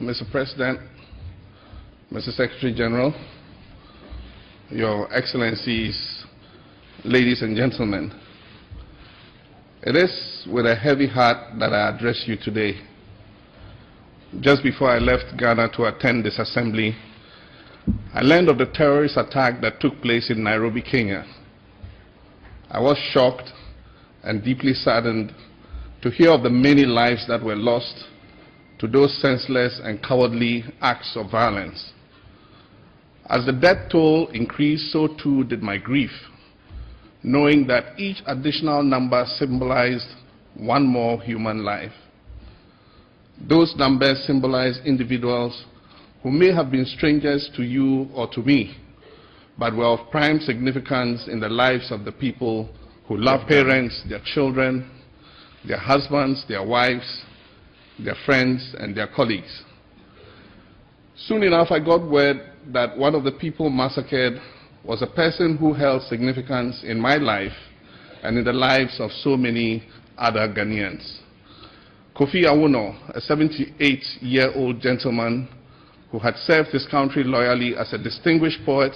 Mr. President, Mr. Secretary General, Your Excellencies, ladies and gentlemen, it is with a heavy heart that I address you today. Just before I left Ghana to attend this assembly, I learned of the terrorist attack that took place in Nairobi, Kenya. I was shocked and deeply saddened to hear of the many lives that were lost to those senseless and cowardly acts of violence. As the death toll increased, so too did my grief, knowing that each additional number symbolized one more human life. Those numbers symbolize individuals who may have been strangers to you or to me, but were of prime significance in the lives of the people who love parents, their children, their husbands, their wives, their friends, and their colleagues. Soon enough, I got word that one of the people massacred was a person who held significance in my life and in the lives of so many other Ghanaians. Kofi Awuno, a 78-year-old gentleman who had served his country loyally as a distinguished poet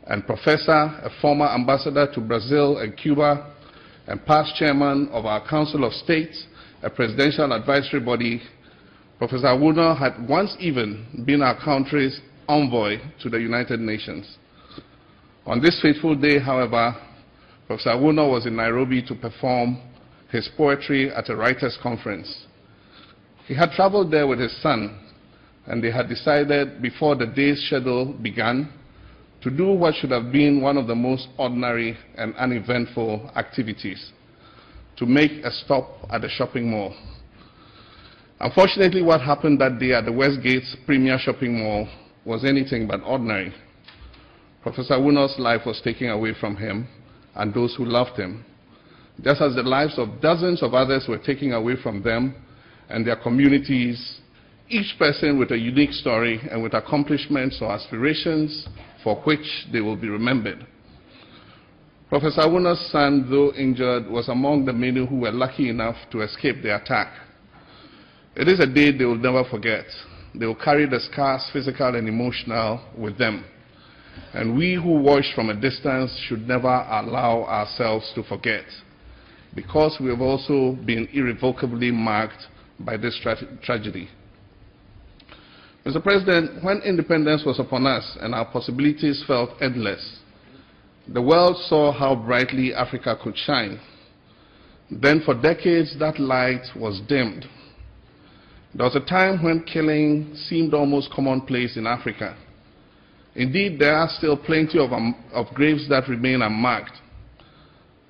and professor, a former ambassador to Brazil and Cuba, and past chairman of our Council of States, a presidential advisory body. Professor Awuno had once even been our country's envoy to the United Nations. On this fateful day, however, Professor Awuno was in Nairobi to perform his poetry at a writers' conference. He had traveled there with his son, and they had decided before the day's schedule began to do what should have been one of the most ordinary and uneventful activities, to make a stop at the shopping mall. Unfortunately, what happened that day at the Westgate's premier shopping mall was anything but ordinary. Professor Awuno's life was taken away from him and those who loved him, just as the lives of dozens of others were taken away from them and their communities, each person with a unique story and with accomplishments or aspirations for which they will be remembered. Professor Awuno's son, though injured, was among the many who were lucky enough to escape the attack. It is a day they will never forget. They will carry the scars, physical and emotional, with them. And we who watch from a distance should never allow ourselves to forget, because we have also been irrevocably marked by this tragedy. Mr. President, when independence was upon us and our possibilities felt endless, the world saw how brightly Africa could shine. Then for decades that light was dimmed. There was a time when killing seemed almost commonplace in Africa. Indeed, there are still plenty of graves that remain unmarked.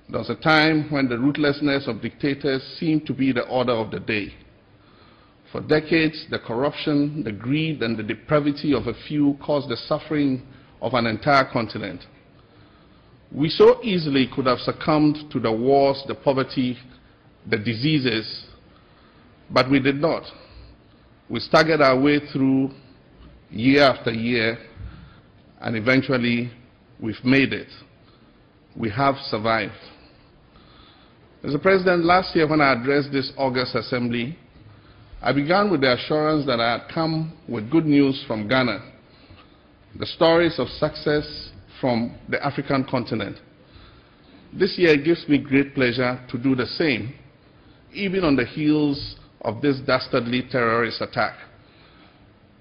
There was a time when the ruthlessness of dictators seemed to be the order of the day. For decades, the corruption, the greed, and the depravity of a few caused the suffering of an entire continent. We so easily could have succumbed to the wars, the poverty, the diseases, but we did not. We staggered our way through year after year, and eventually we've made it. We have survived. Mr. President, last year when I addressed this August Assembly, I began with the assurance that I had come with good news from Ghana, the stories of success from the African continent. This year it gives me great pleasure to do the same, even on the heels of this dastardly terrorist attack,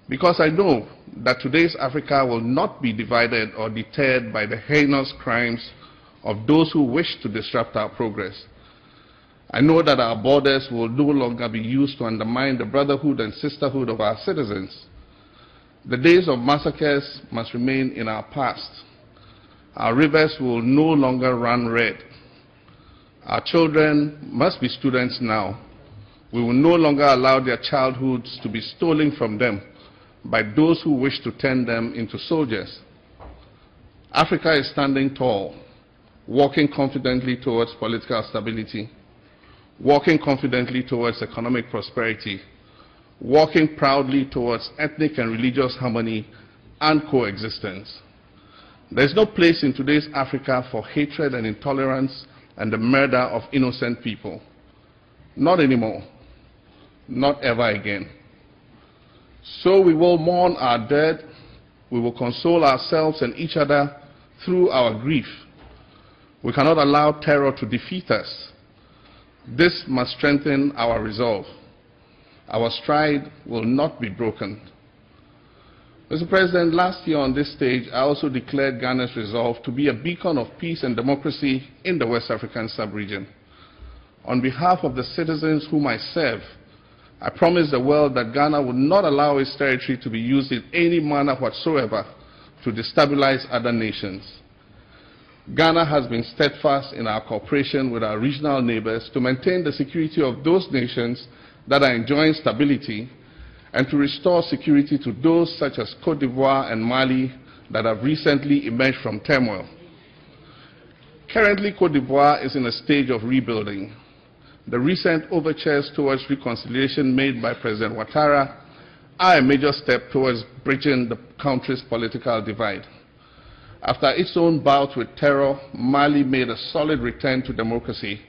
because I know that today's Africa will not be divided or deterred by the heinous crimes of those who wish to disrupt our progress. I know that our borders will no longer be used to undermine the brotherhood and sisterhood of our citizens. The days of massacres must remain in our past. Our rivers will no longer run red. Our children must be students now. We will no longer allow their childhoods to be stolen from them by those who wish to turn them into soldiers. Africa is standing tall, walking confidently towards political stability, walking confidently towards economic prosperity, walking proudly towards ethnic and religious harmony and coexistence. There is no place in today's Africa for hatred and intolerance and the murder of innocent people. Not anymore. Not ever again. So we will mourn our dead, we will console ourselves and each other through our grief. We cannot allow terror to defeat us. This must strengthen our resolve. Our stride will not be broken. Mr. President, last year on this stage, I also declared Ghana's resolve to be a beacon of peace and democracy in the West African sub-region. On behalf of the citizens whom I serve, I promise the world that Ghana would not allow its territory to be used in any manner whatsoever to destabilize other nations. Ghana has been steadfast in our cooperation with our regional neighbors to maintain the security of those nations that are enjoying stability and to restore security to those such as Côte d'Ivoire and Mali that have recently emerged from turmoil. Currently, Côte d'Ivoire is in a stage of rebuilding. The recent overtures towards reconciliation made by President Ouattara are a major step towards bridging the country's political divide. After its own bout with terror, Mali made a solid return to democracy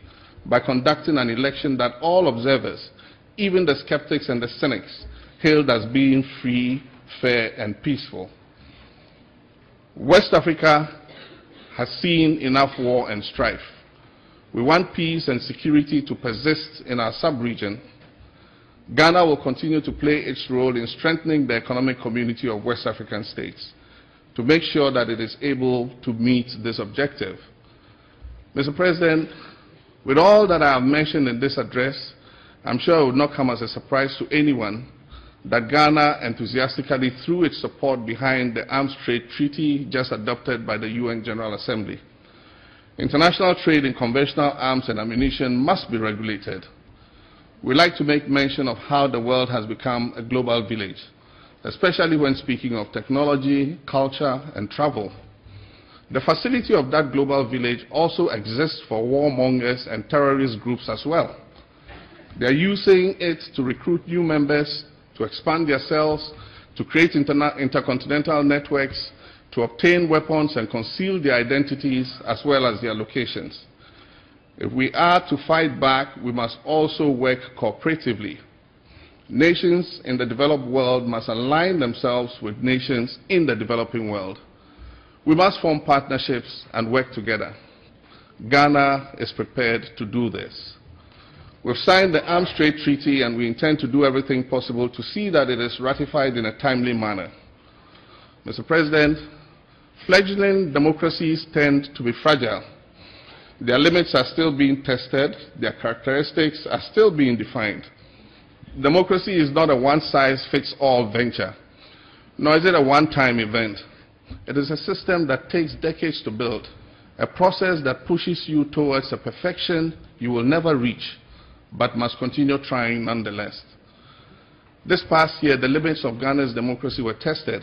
by conducting an election that all observers, even the skeptics and the cynics, hailed as being free, fair, and peaceful. West Africa has seen enough war and strife. We want peace and security to persist in our sub-region. Ghana will continue to play its role in strengthening the economic community of West African states to make sure that it is able to meet this objective. Mr. President, with all that I have mentioned in this address, I'm sure it would not come as a surprise to anyone that Ghana enthusiastically threw its support behind the Arms Trade Treaty just adopted by the UN General Assembly. International trade in conventional arms and ammunition must be regulated. We like to make mention of how the world has become a global village, especially when speaking of technology, culture, and travel. The facility of that global village also exists for warmongers and terrorist groups as well. They are using it to recruit new members, to expand their cells, to create intercontinental networks, to obtain weapons and conceal their identities as well as their locations. If we are to fight back, we must also work cooperatively. Nations in the developed world must align themselves with nations in the developing world. We must form partnerships and work together. Ghana is prepared to do this. We've signed the Arms Trade Treaty and we intend to do everything possible to see that it is ratified in a timely manner. Mr. President, fledgling democracies tend to be fragile. Their limits are still being tested, their characteristics are still being defined. Democracy is not a one-size-fits-all venture, nor is it a one-time event. It is a system that takes decades to build, a process that pushes you towards a perfection you will never reach, but must continue trying nonetheless. This past year, the limits of Ghana's democracy were tested,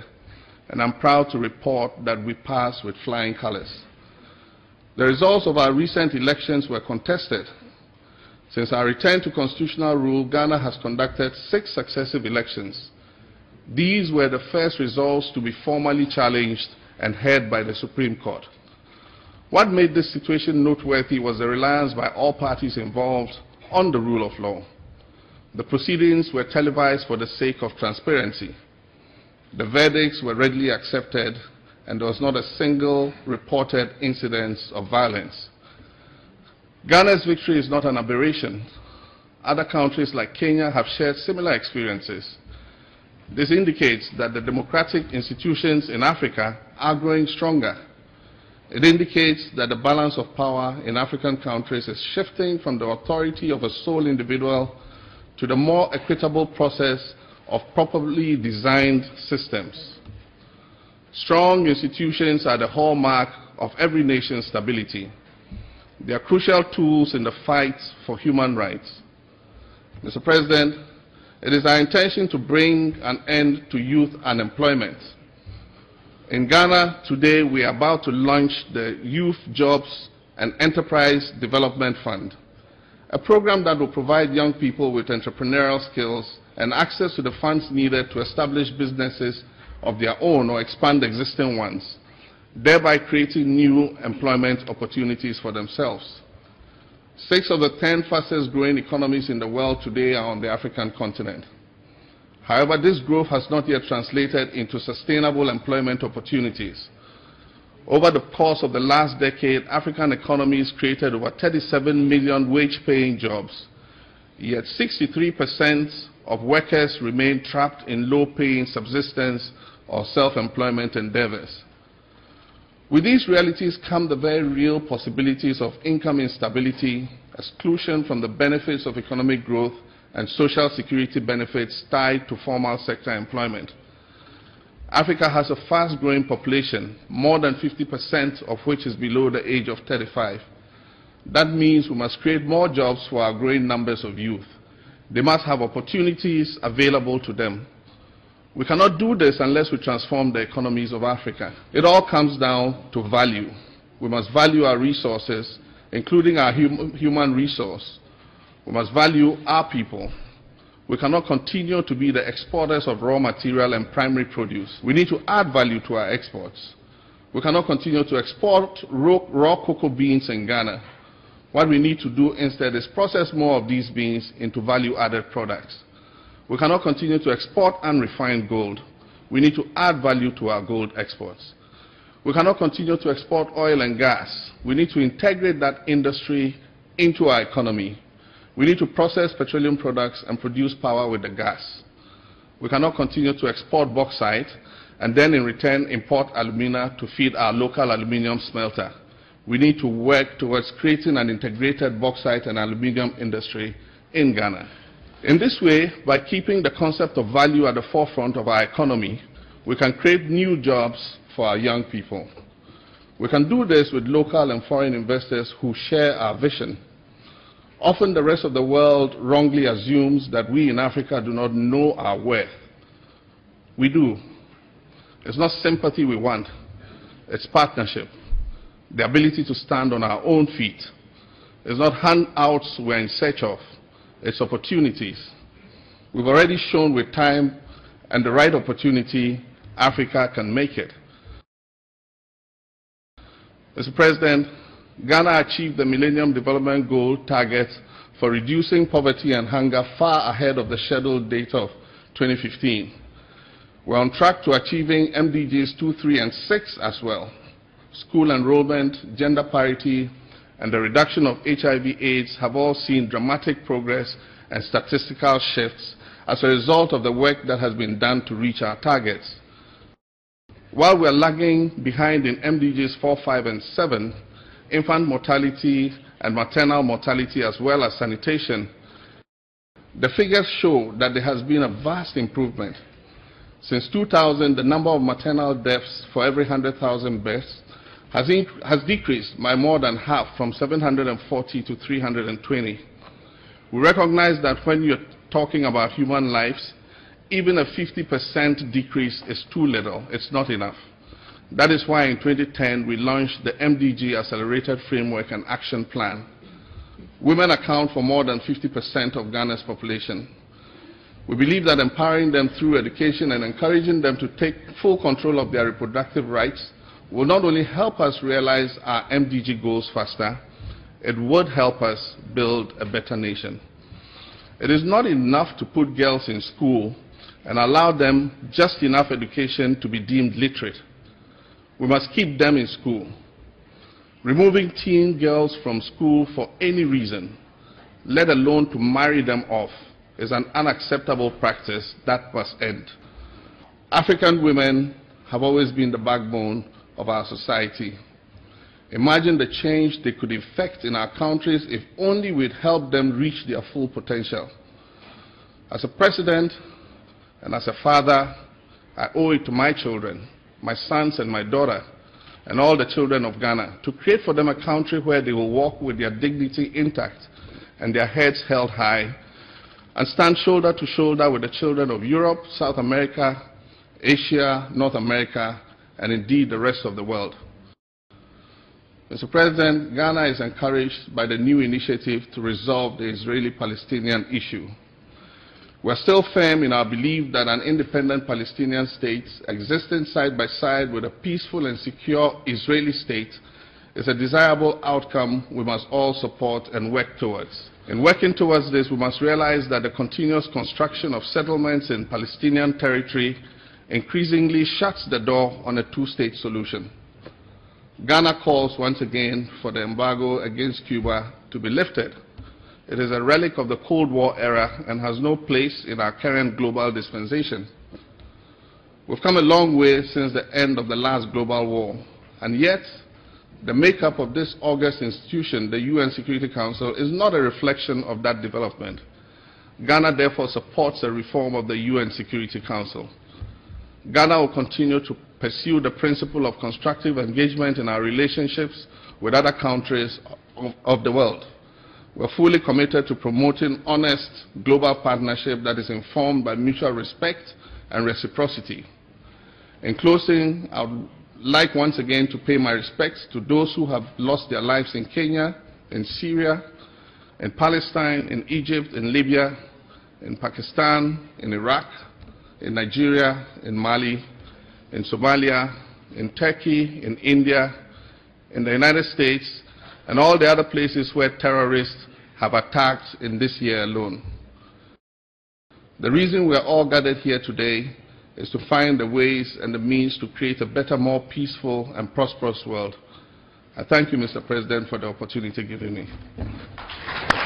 and I'm proud to report that we passed with flying colors. The results of our recent elections were contested. Since our return to constitutional rule, Ghana has conducted 6 successive elections. These were the first results to be formally challenged and heard by the Supreme Court. What made this situation noteworthy was the reliance by all parties involved on the rule of law. The proceedings were televised for the sake of transparency. The verdicts were readily accepted, and there was not a single reported incident of violence. Ghana's victory is not an aberration. Other countries like Kenya have shared similar experiences. This indicates that the democratic institutions in Africa are growing stronger. It indicates that the balance of power in African countries is shifting from the authority of a sole individual to the more equitable process of properly designed systems. Strong institutions are the hallmark of every nation's stability. They are crucial tools in the fight for human rights. Mr. President, it is our intention to bring an end to youth unemployment. In Ghana today, we are about to launch the Youth Jobs and Enterprise Development Fund, a program that will provide young people with entrepreneurial skills and access to the funds needed to establish businesses of their own or expand existing ones, thereby creating new employment opportunities for themselves. 6 of the 10 fastest growing economies in the world today are on the African continent. However, this growth has not yet translated into sustainable employment opportunities. Over the course of the last decade, African economies created over 37 million wage-paying jobs, yet 63% of workers remain trapped in low-paying subsistence or self-employment endeavors. With these realities come the very real possibilities of income instability, exclusion from the benefits of economic growth, and social security benefits tied to formal sector employment. Africa has a fast-growing population, more than 50% of which is below the age of 35. That means we must create more jobs for our growing numbers of youth. They must have opportunities available to them. We cannot do this unless we transform the economies of Africa. It all comes down to value. We must value our resources, including our human resource. We must value our people. We cannot continue to be the exporters of raw material and primary produce. We need to add value to our exports. We cannot continue to export raw cocoa beans in Ghana. What we need to do instead is process more of these beans into value-added products. We cannot continue to export unrefined gold. We need to add value to our gold exports. We cannot continue to export oil and gas. We need to integrate that industry into our economy. We need to process petroleum products and produce power with the gas. We cannot continue to export bauxite and then in return import alumina to feed our local aluminium smelter. We need to work towards creating an integrated bauxite and aluminium industry in Ghana. In this way, by keeping the concept of value at the forefront of our economy, we can create new jobs for our young people. We can do this with local and foreign investors who share our vision. Often the rest of the world wrongly assumes that we in Africa do not know our worth. We do. It's not sympathy we want, it's partnership, the ability to stand on our own feet. It's not handouts we're in search of, it's opportunities. We've already shown with time and the right opportunity, Africa can make it. Mr. President, Ghana achieved the Millennium Development Goal targets for reducing poverty and hunger far ahead of the scheduled date of 2015. We're on track to achieving MDGs 2, 3, and 6 as well. School enrollment, gender parity, and the reduction of HIV/AIDS have all seen dramatic progress and statistical shifts as a result of the work that has been done to reach our targets. While we're lagging behind in MDGs 4, 5, and 7, infant mortality and maternal mortality as well as sanitation, the figures show that there has been a vast improvement. Since 2000, the number of maternal deaths for every 100,000 births has decreased by more than half, from 740 to 320. We recognize that when you're talking about human lives, even a 50% decrease is too little. It's not enough. That is why in 2010 we launched the MDG Accelerated Framework and Action Plan. Women account for more than 50% of Ghana's population. We believe that empowering them through education and encouraging them to take full control of their reproductive rights will not only help us realize our MDG goals faster, it would help us build a better nation. It is not enough to put girls in school and allow them just enough education to be deemed literate. We must keep them in school. Removing teen girls from school for any reason, let alone to marry them off, is an unacceptable practice that must end. African women have always been the backbone of our society. Imagine the change they could effect in our countries if only we'd help them reach their full potential. As a president and as a father, I owe it to my children, my sons and my daughter, and all the children of Ghana, to create for them a country where they will walk with their dignity intact and their heads held high, and stand shoulder to shoulder with the children of Europe, South America, Asia, North America, and indeed the rest of the world. Mr. President, Ghana is encouraged by the new initiative to resolve the Israeli-Palestinian issue. We are still firm in our belief that an independent Palestinian state existing side by side with a peaceful and secure Israeli state is a desirable outcome we must all support and work towards. In working towards this, we must realize that the continuous construction of settlements in Palestinian territory increasingly shuts the door on a two-state solution. Ghana calls once again for the embargo against Cuba to be lifted. It is a relic of the Cold War era and has no place in our current global dispensation. We've come a long way since the end of the last global war, and yet the makeup of this august institution, the UN Security Council, is not a reflection of that development. Ghana therefore supports a reform of the UN Security Council. Ghana will continue to pursue the principle of constructive engagement in our relationships with other countries of the world. We're fully committed to promoting honest global partnership that is informed by mutual respect and reciprocity. In closing, I would like once again to pay my respects to those who have lost their lives in Kenya, in Syria, in Palestine, in Egypt, in Libya, in Pakistan, in Iraq, in Nigeria, in Mali, in Somalia, in Turkey, in India, in the United States, and all the other places where terrorists have attacked in this year alone. The reason we are all gathered here today is to find the ways and the means to create a better, more peaceful and prosperous world. I thank you, Mr. President, for the opportunity given me.